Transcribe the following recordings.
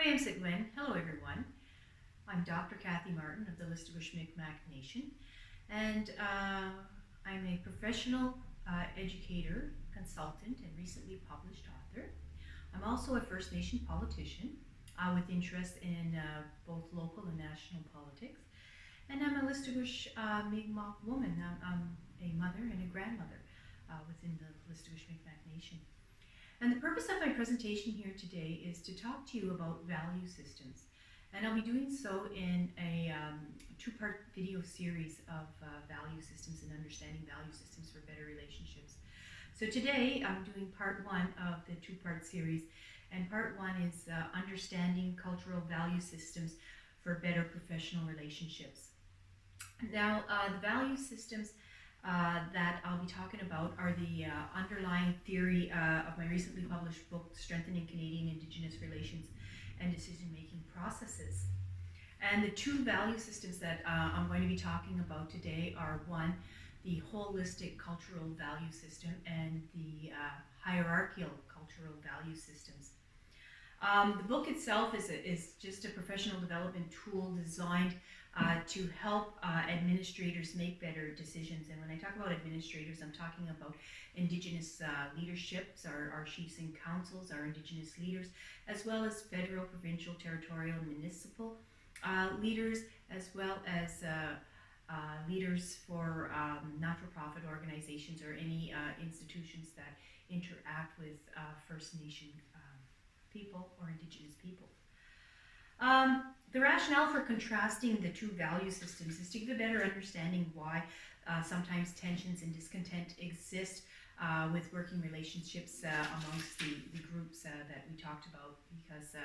Gwen. Hello, everyone. I'm Dr. Kathy Martin of the Listiwish Mi'kmaq Nation, and I'm a professional educator, consultant, and recently published author. I'm also a First Nation politician with interest in both local and national politics, and I'm a Listiwish Mi'kmaq woman. I'm a mother and a grandmother within the Listiwish Mi'kmaq Nation. And the purpose of my presentation here today is to talk to you about value systems. And I'll be doing so in a two-part video series of value systems and understanding value systems for better relationships. So today I'm doing part one of the two-part series, and part one is understanding cultural value systems for better professional relationships. Now, the value systems that I'll be talking about are the underlying theory of my recently published book, Strengthening Canadian Indigenous Relations and Decision-Making Processes. And the two value systems that I'm going to be talking about today are one, the holistic cultural value system, and the hierarchical cultural value systems. The book itself is just a professional development tool designed to help administrators make better decisions. And when I talk about administrators, I'm talking about Indigenous leaderships, our chiefs and councils, our Indigenous leaders, as well as federal, provincial, territorial, and municipal leaders, as well as leaders for not-for-profit organizations or any institutions that interact with First Nation people or Indigenous people. The rationale for contrasting the two value systems is to give a better understanding why sometimes tensions and discontent exist with working relationships amongst the groups that we talked about, because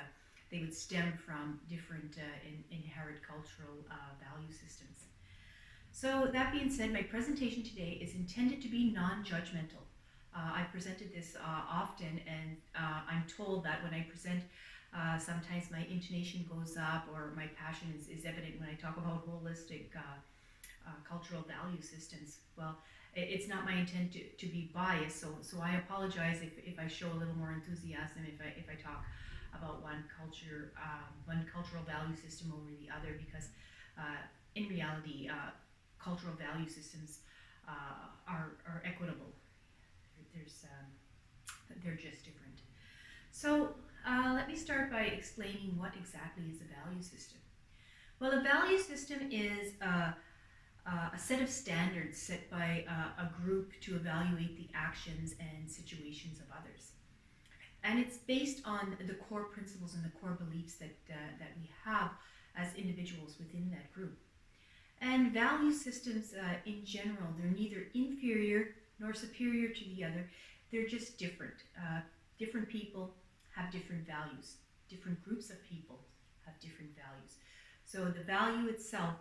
they would stem from different inherent cultural value systems. So that being said, my presentation today is intended to be non-judgmental. I've presented this often, and I'm told that when I present, sometimes my intonation goes up or my passion is evident when I talk about holistic cultural value systems. Well, it's not my intent to be biased, so I apologize if I show a little more enthusiasm if I talk about one cultural value system over the other, because in reality, cultural value systems are equitable. They're just different. So let me start by explaining what exactly is a value system. Well, a value system is a set of standards set by a group to evaluate the actions and situations of others. And it's based on the core principles and the core beliefs that we have as individuals within that group. And value systems in general, they're neither inferior nor superior to the other. They're just different. Different people have different values. Different groups of people have different values. So the value itself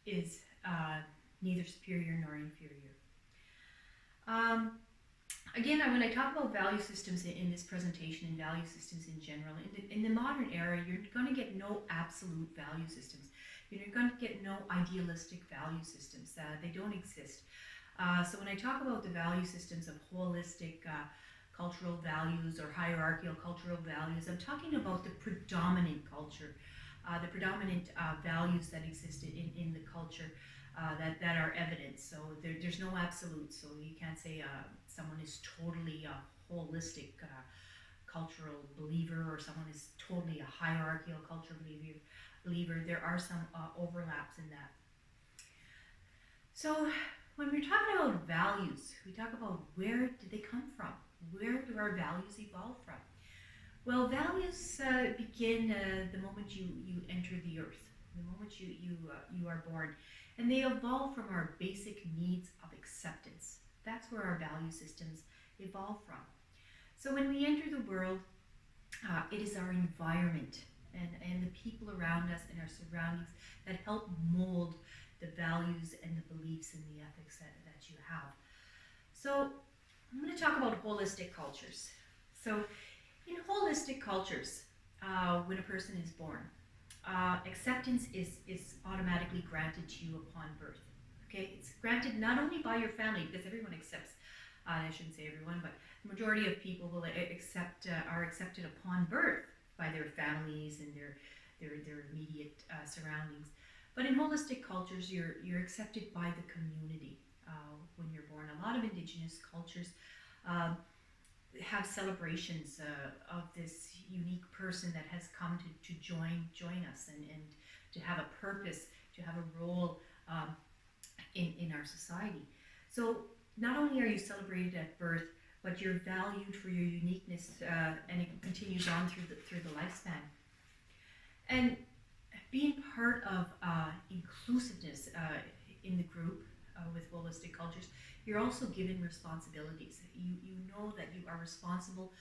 is neither superior nor inferior. Again, when I talk about value systems in this presentation and value systems in general, in the modern era, you're going to get no absolute value systems. You're going to get no idealistic value systems. They don't exist. So when I talk about the value systems of holistic cultural values or hierarchical cultural values, I'm talking about the predominant culture, the predominant values that exist in the culture that are evident. So there's no absolute. So you can't say someone is totally a holistic cultural believer or someone is totally a hierarchical cultural believer. There are some overlaps in that. So when we're talking about values, we talk about where did they come from? Where do our values evolve from? Well, values begin the moment you enter the earth, the moment you are born, and they evolve from our basic needs of acceptance. That's where our value systems evolve from. So when we enter the world, it is our environment and the people around us and our surroundings that help mold the values and the beliefs and the ethics that you have. So I'm going to talk about holistic cultures. So in holistic cultures, when a person is born, acceptance is automatically granted to you upon birth. Okay, it's granted not only by your family, because everyone accepts, I shouldn't say everyone, but the majority of people will are accepted upon birth by their families and their immediate surroundings. But in holistic cultures, you're accepted by the community when you're born. A lot of Indigenous cultures uh, have celebrations of this unique person that has come to join us and to have a purpose, to have a role in our society. So not only are you celebrated at birth, but you're valued for your uniqueness, and it continues on through the lifespan. And being part of inclusiveness in the group with holistic cultures, you're also given responsibilities. You know that you are responsible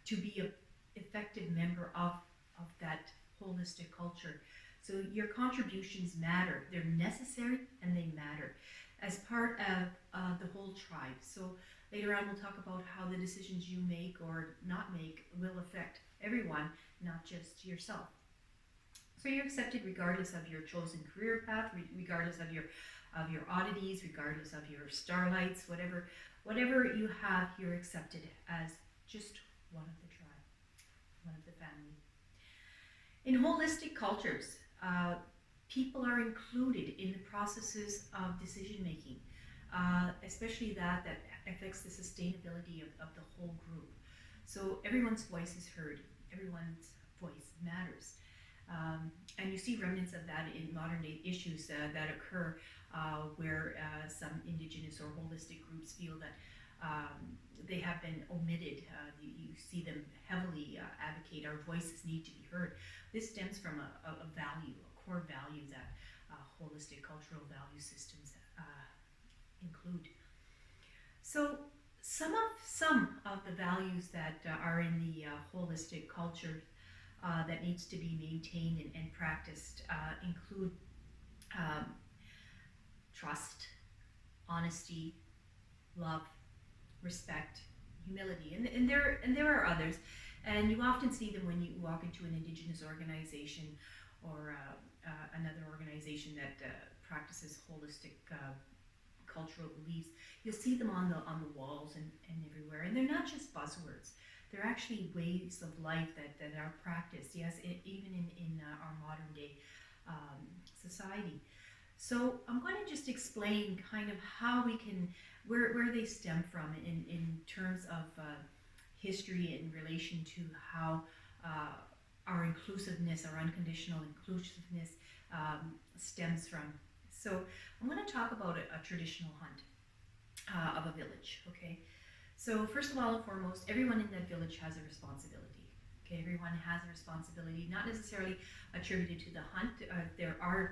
to be an effective member of that holistic culture. So your contributions matter. They're necessary and they matter as part of the whole tribe. So later on, we'll talk about how the decisions you make or not make will affect everyone, not just yourself. So you're accepted regardless of your chosen career path, regardless of your oddities, regardless of your starlights, whatever you have, you're accepted as just one of the tribe, one of the family. In holistic cultures, people are included in the processes of decision making, especially that affects the sustainability of the whole group. So everyone's voice is heard, everyone's voice matters. And you see remnants of that in modern day issues that occur where some Indigenous or holistic groups feel that they have been omitted. You see them heavily advocate our voices need to be heard. This stems from a value, a core value that holistic cultural value systems include. So some of the values that are in the holistic culture that needs to be maintained and practiced include trust, honesty, love, respect, humility, and there are others, and you often see them when you walk into an Indigenous organization or another organization that practices holistic cultural beliefs. You'll see them on the walls and everywhere, and they're not just buzzwords. They're actually ways of life that are practiced, yes, even in our modern day society. So I'm going to just explain kind of how we can, where they stem from in terms of history in relation to how our inclusiveness, our unconditional inclusiveness stems from. So I'm going to talk about a traditional hunt of a village, okay? So first of all and foremost, everyone in that village has a responsibility. Okay, everyone has a responsibility, not necessarily attributed to the hunt. There are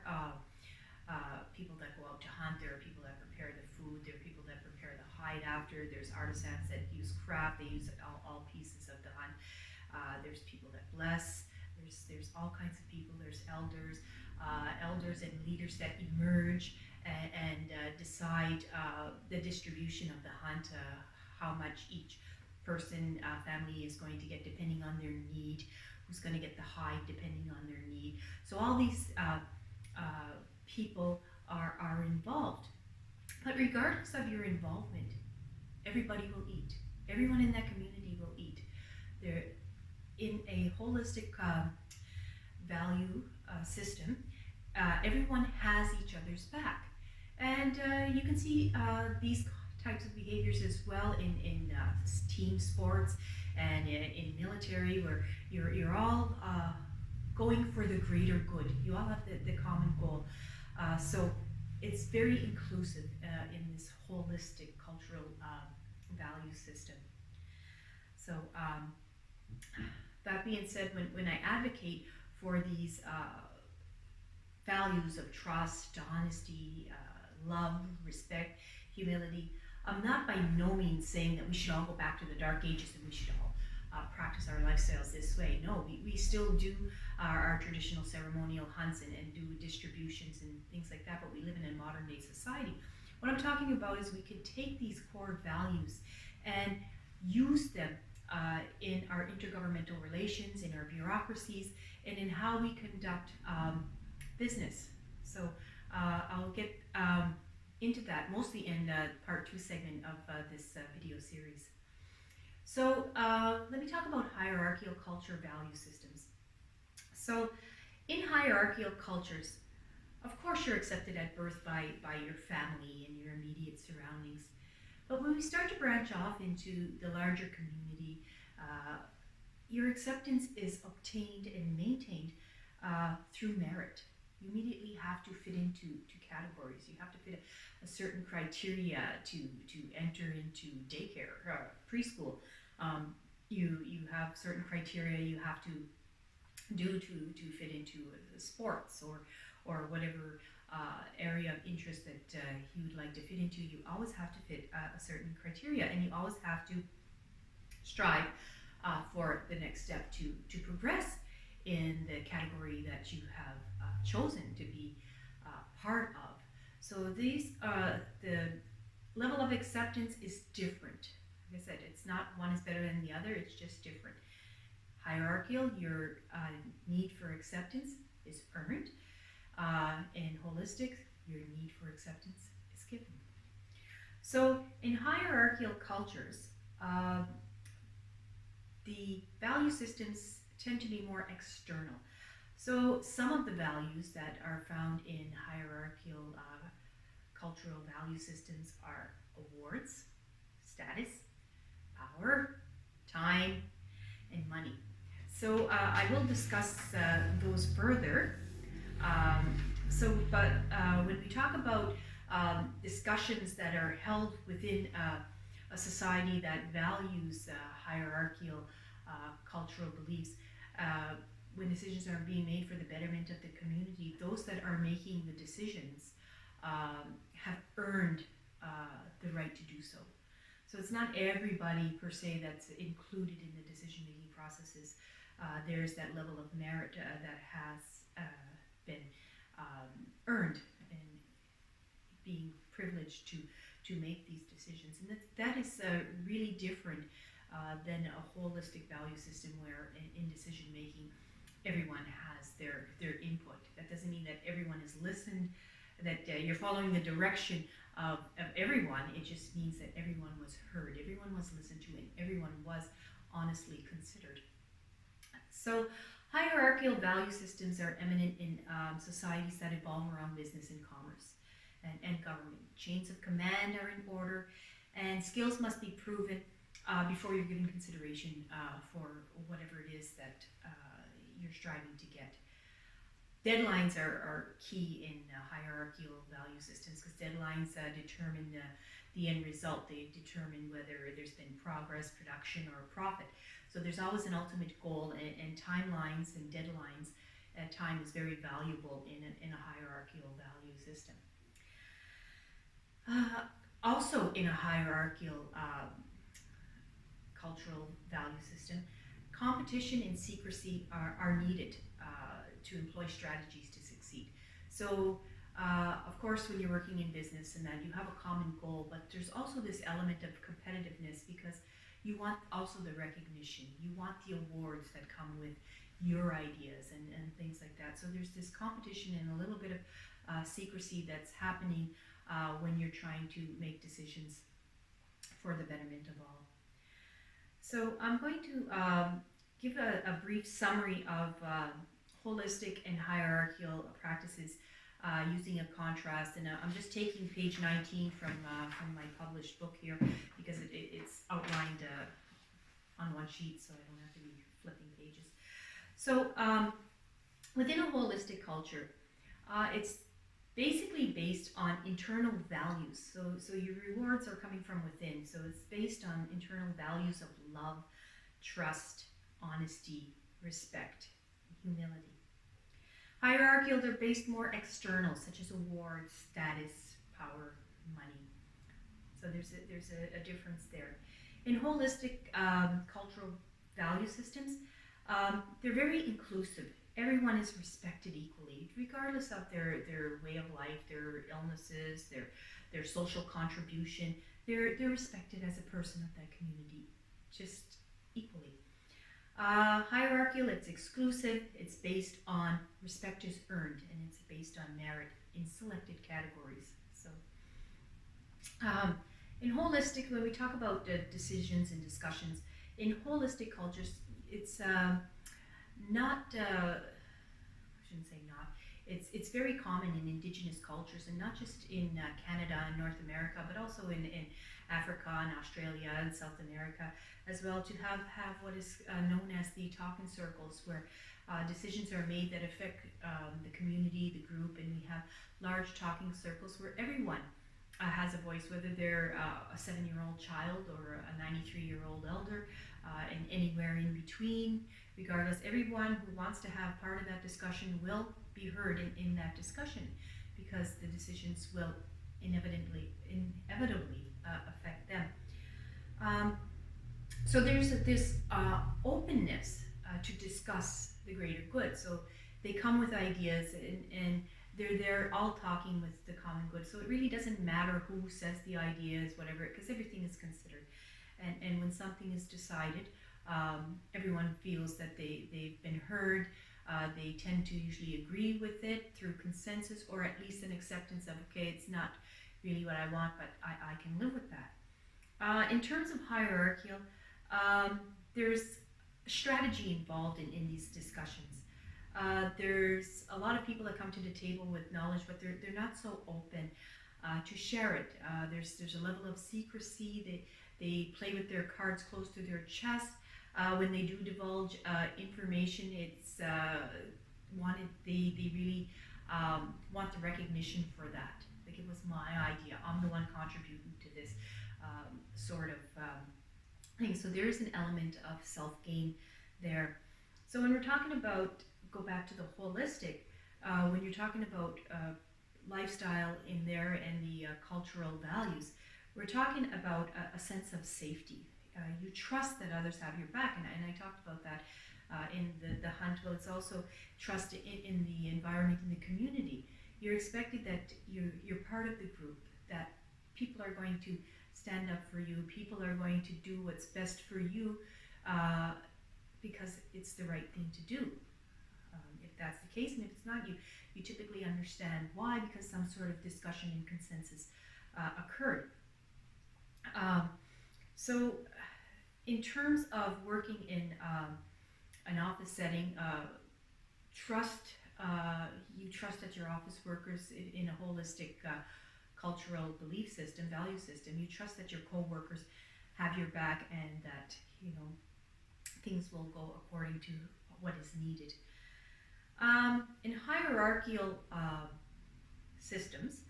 people that go out to hunt. There are people that prepare the food. There are people that prepare the hide after. There's artisans that use craft. They use all pieces of the hunt. There's people that bless. There's all kinds of people. There's elders and leaders that emerge and decide the distribution of the hunt. How much each person, family is going to get depending on their need, who's going to get the hide depending on their need. So all these people are involved. But regardless of your involvement, everybody will eat. Everyone in that community will eat. They're in a holistic value system. Everyone has each other's back. And you can see these types of behaviors as well in team sports and in military, where you're all going for the greater good. You all have the common goal. So it's very inclusive in this holistic cultural value system. So that being said, when I advocate for these values of trust, honesty, love, respect, humility, I'm not by no means saying that we should all go back to the dark ages and we should all practice our lifestyles this way. No, we still do our traditional ceremonial hunts and do distributions and things like that, but we live in a modern day society. What I'm talking about is we could take these core values and use them in our intergovernmental relations, in our bureaucracies, and in how we conduct business. So I'll get into that mostly in part 2 segment of this video series. So let me talk about hierarchical culture value systems. So, in hierarchical cultures, of course, you're accepted at birth by your family and your immediate surroundings. But when we start to branch off into the larger community, uh, your acceptance is obtained and maintained through merit. You immediately have to fit into categories. You have to fit a certain criteria to enter into daycare, preschool. You have certain criteria you have to do to fit into sports or whatever area of interest that you would like to fit into. You always have to fit a certain criteria, and you always have to strive for the next step to progress in the category that you have chosen to be part of. So the level of acceptance is different. Like I said, it's not one is better than the other, it's just different. Hierarchical, your need for acceptance is earned. In holistic, your need for acceptance is given. So in hierarchical cultures, the value systems tend to be more external. So some of the values that are found in hierarchical cultural value systems are awards, status, power, time, and money. So I will discuss those further. When we talk about discussions that are held within a society that values hierarchical cultural beliefs, when decisions are being made for the betterment of the community, those that are making the decisions have earned the right to do so. So it's not everybody per se that's included in the decision-making processes. There's that level of merit that has been earned and being privileged to make these decisions. And that is really different than a holistic value system where in decision-making everyone has their input. That doesn't mean that everyone is listened, that you're following the direction of everyone. It just means that everyone was heard, everyone was listened to, and everyone was honestly considered. So hierarchical value systems are eminent in societies that evolve around business and commerce and government. Chains of command are in order, and skills must be proven before you're given consideration for whatever it is that you're striving to get. Deadlines are key in hierarchical value systems because deadlines determine the end result. They determine whether there's been progress, production, or profit. So there's always an ultimate goal, and timelines and deadlines. Time is very valuable in a hierarchical value system. Also, in a hierarchical cultural value system, competition and secrecy are needed to employ strategies to succeed. So, of course, when you're working in business and that you have a common goal, but there's also this element of competitiveness because you want also the recognition, you want the awards that come with your ideas and things like that. So there's this competition and a little bit of secrecy that's happening when you're trying to make decisions for the betterment of all. So I'm going to give a brief summary of holistic and hierarchical practices using a contrast, and I'm just taking page 19 from my published book here because it's outlined on one sheet, so I don't have to be flipping pages. So within a holistic culture, it's basically based on internal values. So your rewards are coming from within. So it's based on internal values of love, trust, honesty, respect, humility. Hierarchical, they're based more external, such as awards, status, power, money. So there's a difference there. In holistic cultural value systems, they're very inclusive. Everyone is respected equally, regardless of their way of life, their illnesses, their social contribution. They're respected as a person of that community, just equally. Hierarchical, it's exclusive, it's based on respect is earned, and it's based on merit in selected categories. So, in holistic, when we talk about decisions and discussions, in holistic cultures, it's not shouldn't say not. It's very common in Indigenous cultures, and not just in Canada and North America, but also in Africa and Australia and South America as well, to have what is known as the talking circles, where decisions are made that affect the community, the group, and we have large talking circles where everyone has a voice, whether they're a 7-year-old child or a 93-year-old elder, and anywhere in between. Regardless, everyone who wants to have part of that discussion will be heard in that discussion, because the decisions will inevitably affect them. So there's this openness to discuss the greater good. So they come with ideas, and they're all talking with the common good. So it really doesn't matter who says the ideas, whatever, because everything is considered. And when something is decided, everyone feels that they've been heard. They tend to usually agree with it through consensus, or at least an acceptance of, okay, it's not really what I want, but I can live with that. In terms of hierarchical, there's strategy involved in these discussions. There's a lot of people that come to the table with knowledge, but they're not so open to share it. There's a level of secrecy. They play with their cards close to their chest. When they do divulge information, it's wanted. They really want the recognition for that. Like, it was my idea. I'm the one contributing to this sort of thing. So there is an element of self-gain there. So when we're talking about, go back to the holistic, when you're talking about lifestyle in there and the cultural values, we're talking about a sense of safety. You trust that others have your back, and I talked about that in the hunt. Well, it's also trust in the environment, in the community. You're expected that you're part of the group, that people are going to stand up for you, people are going to do what's best for you, because it's the right thing to do. If that's the case, and if it's not, you typically understand why, because some sort of discussion and consensus occurred. So in terms of working in an office setting, you trust that your office workers in a holistic cultural belief system, value system, you trust that your co-workers have your back, and that things will go according to what is needed. In hierarchical systems,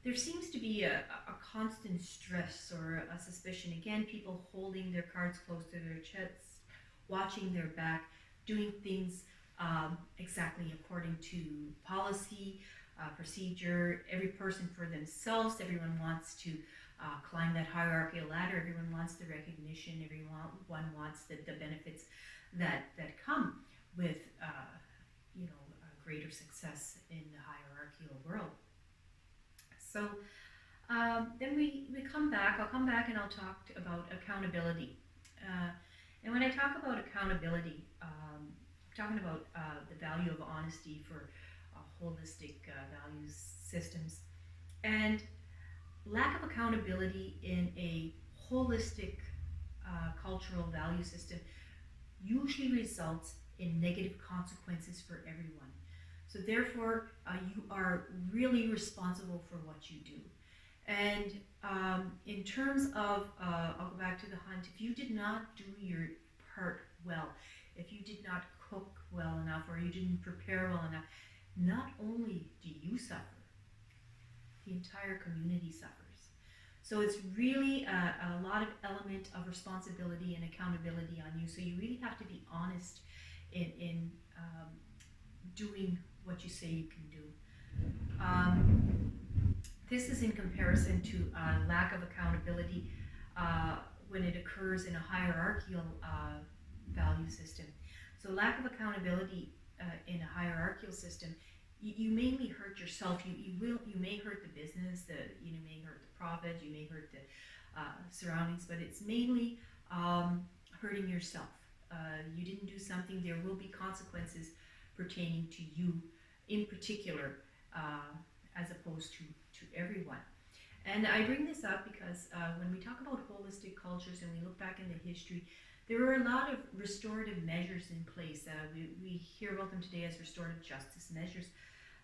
there seems to be a constant stress or a suspicion. Again, people holding their cards close to their chests, watching their back, doing things exactly according to policy, procedure, every person for themselves. Everyone wants to climb that hierarchical ladder. Everyone wants the recognition. Everyone wants the benefits that come with greater success in the hierarchical world. So then we come back. I'll come back and I'll talk about accountability. And when I talk about accountability, I'm talking about the value of honesty for holistic values systems. And lack of accountability in a holistic cultural value system usually results in negative consequences for everyone. So therefore, you are really responsible for what you do. And in terms of, I'll go back to the hunt, if you did not do your part well, if you did not cook well enough, or you didn't prepare well enough, not only do you suffer, the entire community suffers. So it's really a lot of element of responsibility and accountability on you. So you really have to be honest in doing what you say you can do. This is in comparison to lack of accountability when it occurs in a hierarchical value system. So lack of accountability in a hierarchical system, you mainly hurt yourself. You may hurt the business, you may hurt the profit, you may hurt the surroundings, but it's mainly hurting yourself. You didn't do something, there will be consequences pertaining to you in particular, as opposed to everyone. And I bring this up because when we talk about holistic cultures and we look back in the history, There are a lot of restorative measures in place. We hear about them today as restorative justice measures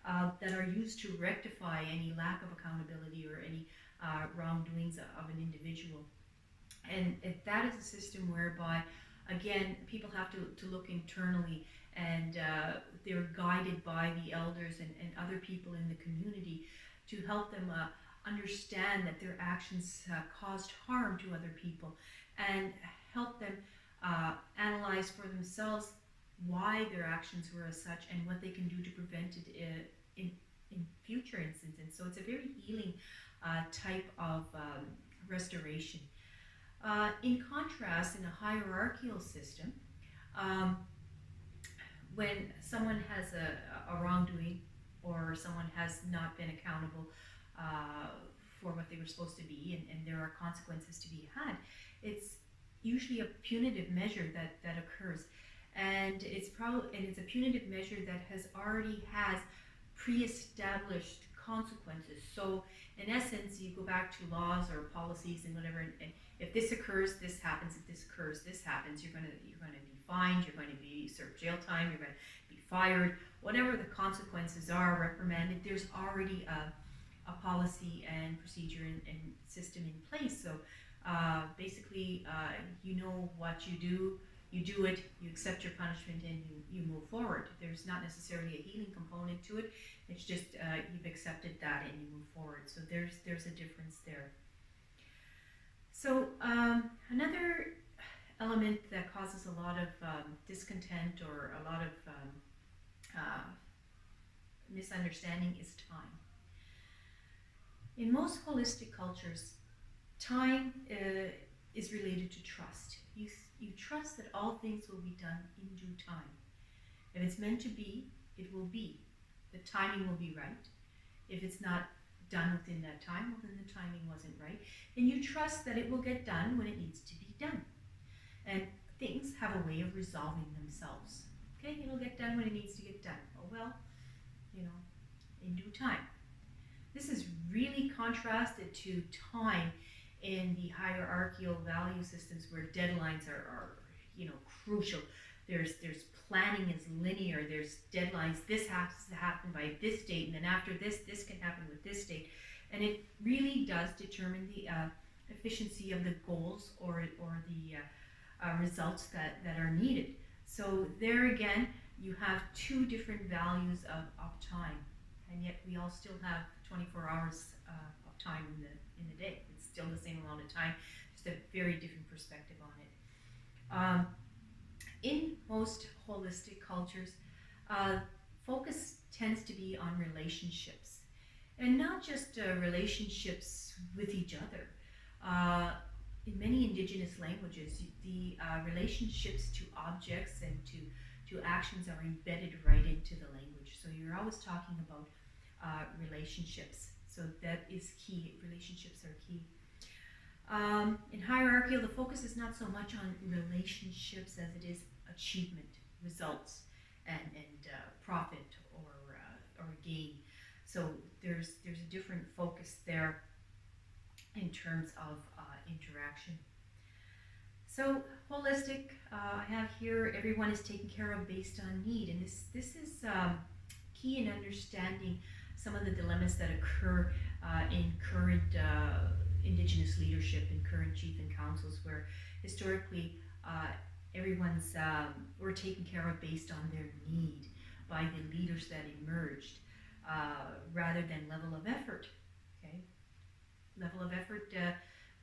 that are used to rectify any lack of accountability or any wrongdoings of an individual. And that is a system whereby, again, people have to look internally, and they're guided by the elders and other people in the community to help them understand that their actions caused harm to other people, and help them analyze for themselves why their actions were as such and what they can do to prevent it in future instances. So it's a very healing type of restoration. In contrast, in a hierarchical system, um, when someone has a wrongdoing, or someone has not been accountable for what they were supposed to be, and there are consequences to be had, it's usually a punitive measure that occurs. And it's a punitive measure that already has pre-established consequences. So in essence, you go back to laws or policies and whatever, and if this occurs, this happens. If this occurs, this happens. You're going to be fined. You're going to be served jail time. You're going to be fired. Whatever the consequences are, reprimanded. There's already a policy and procedure and system in place. So basically, you know what you do. You do it, you accept your punishment, and you move forward. There's not necessarily a healing component to it. It's just you've accepted that and you move forward. So there's a difference there. So another element that causes a lot of discontent or a lot of misunderstanding is time. In most holistic cultures, time is related to trust. You trust that all things will be done in due time. If it's meant to be, it will be. The timing will be right. If it's not done within that time, well, then the timing wasn't right. And you trust that it will get done when it needs to be done. And things have a way of resolving themselves. Okay, it'll get done when it needs to get done. Oh well, in due time. This is really contrasted to time in the hierarchical value systems, where deadlines are crucial. There's planning is linear. There's deadlines. This has to happen by this date, and then after this can happen with this date, and it really does determine the efficiency of the goals or the results that are needed. So there again, you have two different values of time, and yet we all still have 24 hours of time in the day. It's still the same amount of time, just a very different perspective on it. In most holistic cultures, focus tends to be on relationships, and not just relationships with each other. In many Indigenous languages, the relationships to objects and to actions are embedded right into the language. So you're always talking about relationships. So that is key. Relationships are key. In hierarchical, the focus is not so much on relationships as it is achievement, results, and profit or gain. So there's a different focus there in terms of interaction. So holistic, I have here, everyone is taken care of based on need, and this is key in understanding some of the dilemmas that occur in current Indigenous leadership and current chief and councils, where historically everyone's were taken care of based on their need by the leaders that emerged, rather than level of effort. Okay, level of effort.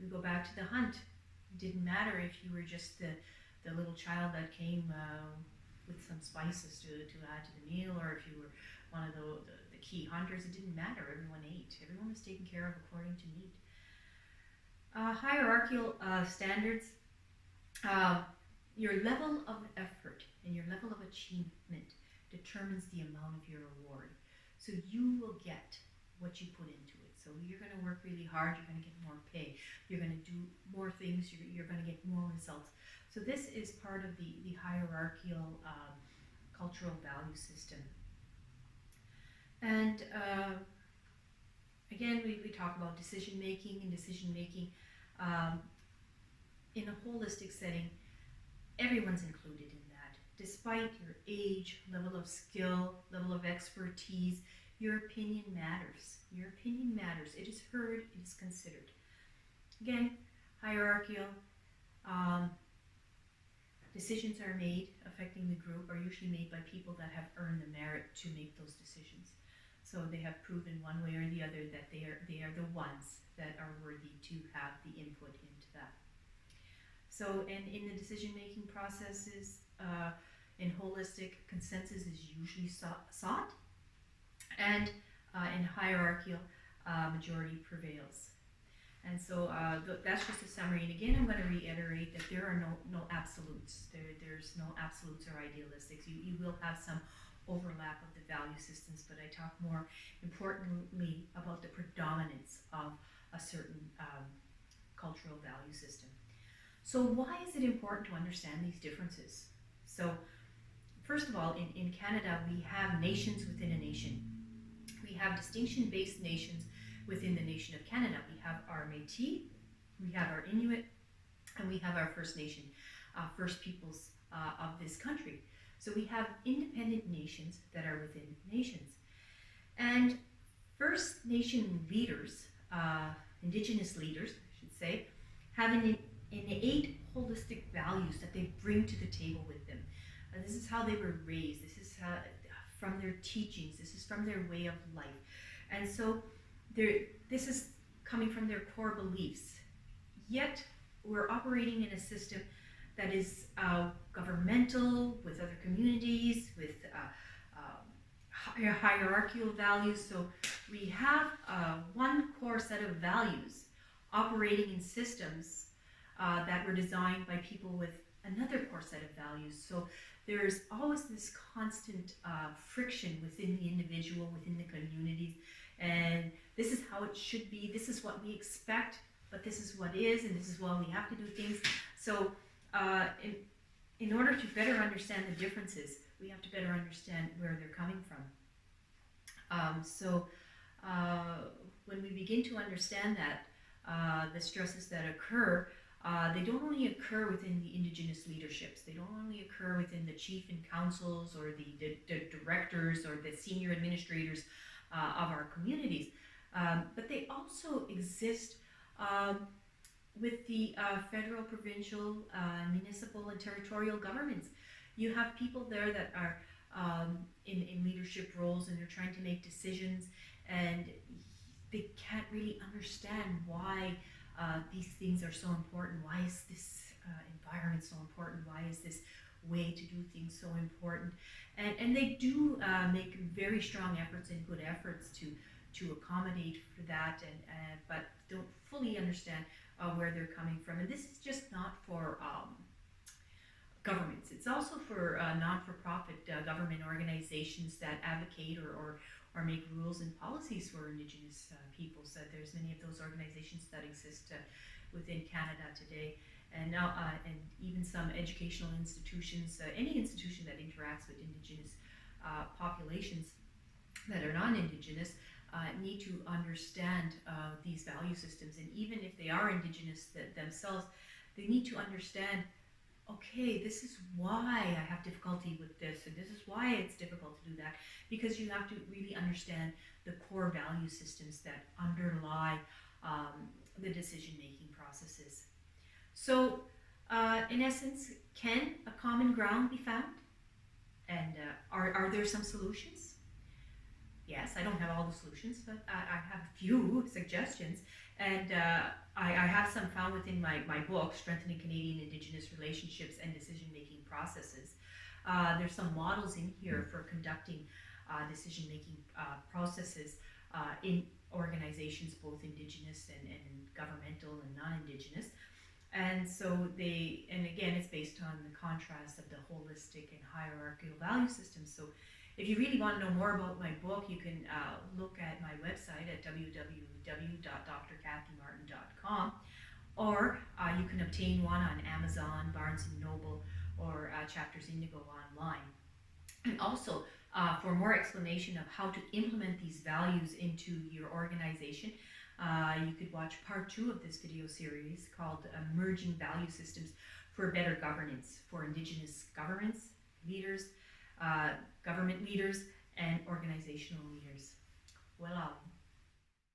We go back to the hunt. It didn't matter if you were just the little child that came with some spices to add to the meal, or if you were one of the key hunters. It didn't matter. Everyone ate. Everyone was taken care of according to need. Hierarchical standards. Your level of effort and your level of achievement determines the amount of your reward. So you will get what you put into it. So you're going to work really hard, you're going to get more pay, you're going to do more things, you're going to get more results. So this is part of the hierarchical cultural value system. And again, we talk about decision making, in a holistic setting. everyone's included in that. Despite your age, level of skill, level of expertise, your opinion matters. Your opinion matters. It is heard, it is considered. Again, hierarchical. Um, Decisions are made affecting the group are usually made by people that have earned the merit to make those decisions. So they have proven one way or the other that they are the ones that are worthy to have the input into that. So, and in the decision-making processes, in holistic, consensus is usually sought, and in hierarchical, majority prevails. And so that's just a summary. And again, I'm going to reiterate that there are no absolutes. There's no absolutes or idealistics. You will have some overlap of the value systems, but I talk more importantly about the predominance of a certain cultural value system. So why is it important to understand these differences? So first of all, in Canada, we have nations within a nation. We have distinction-based nations within the nation of Canada. We have our Métis, we have our Inuit, and we have our First Nation, First Peoples of this country. So we have independent nations that are within nations. And First Nation leaders, Indigenous leaders, I should say, have an innate holistic values that they bring to the table with them. This is how they were raised. This is from their teachings. This is from their way of life. And so this is coming from their core beliefs. Yet we're operating in a system that is governmental, with other communities, with hierarchical values. So we have one core set of values operating in systems that were designed by people with another core set of values. So there's always this constant friction within the individual, within the communities, and this is how it should be, this is what we expect, but this is what is, and this is why we have to do things. So in order to better understand the differences, we have to better understand where they're coming from. When we begin to understand that, the stresses that occur, they don't only occur within the Indigenous leaderships. They don't only occur within the chief and councils or the directors or the senior administrators of our communities, but they also exist with the federal, provincial, municipal, and territorial governments. You have people there that are in leadership roles, and they're trying to make decisions, and they can't really understand why these things are so important. Why is this environment so important? Why is this way to do things so important? And they do make very strong efforts and good efforts to accommodate for that, but don't fully understand where they're coming from. And this is just not for governments. It's also for non-for-profit government organizations that advocate or make rules and policies for Indigenous peoples. There's many of those organizations that exist within Canada today, and now and even some educational institutions, any institution that interacts with Indigenous populations that are non-Indigenous need to understand these value systems. And even if they are Indigenous themselves, they need to understand, okay, this is why I have difficulty with this, and this is why it's difficult to do that, because you have to really understand the core value systems that underlie the decision-making processes. So, in essence, can a common ground be found? And are there some solutions? Yes, I don't have all the solutions, but I have a few suggestions, and I have some found within my book, Strengthening Canadian Indigenous Relationships and Decision-Making Processes. There's some models in here for conducting decision-making processes in organizations, both Indigenous and governmental and non-Indigenous. And so and again, it's based on the contrast of the holistic and hierarchical value systems. So if you really want to know more about my book, you can look at my website at www.drkathymartin.com, or you can obtain one on Amazon, Barnes & Noble, or Chapters Indigo online. And also, for more explanation of how to implement these values into your organization, you could watch part 2 of this video series called Emerging Value Systems for better governance for Indigenous governments, leaders, government leaders, and organizational leaders. Voila.